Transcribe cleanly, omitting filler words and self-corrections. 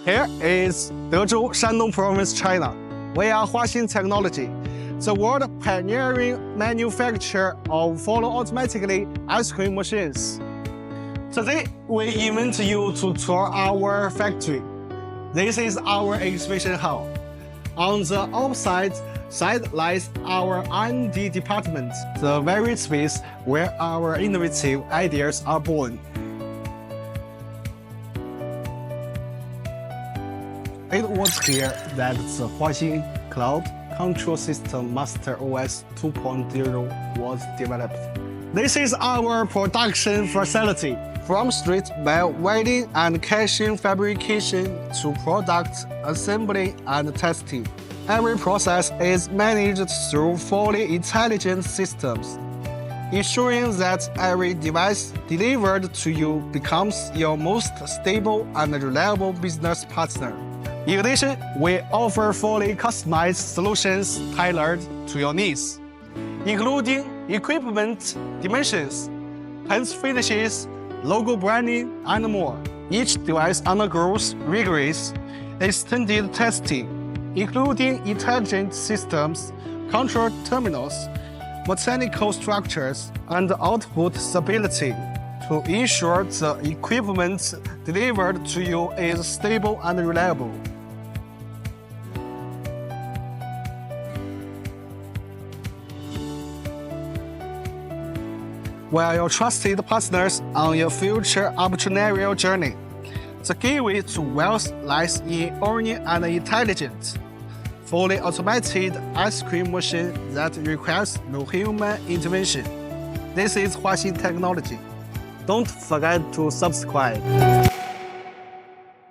Here is Dezhou, Shandong Province, China. We are Huaxin Technology, the world pioneering manufacturer of fully automatically ice cream machines. Today, we invite you to tour our factory. This is our exhibition hall. On the opposite side lies our R&D department, the very space where our innovative ideas are born. It was here that the Huaxin Cloud Control System Master OS 2.0 was developed. This is our production facility. From street mail welding and casing fabrication to product assembly and testing, every process is managed through fully intelligent systems, ensuring that every device delivered to you becomes your most stable and reliable business partner. In addition, we offer fully customized solutions tailored to your needs, including equipment dimensions, paint finishes, logo branding, and more. Each device undergoes rigorous, extended testing, including intelligent systems, control terminals, mechanical structures, and output stability to ensure the equipment delivered to you is stable and reliable. We are your trusted partners on your future entrepreneurial journey. The gateway to wealth lies in owning an intelligent, fully automated ice cream machine that requires no human intervention. This is Huaxin Technology. Don't forget to subscribe.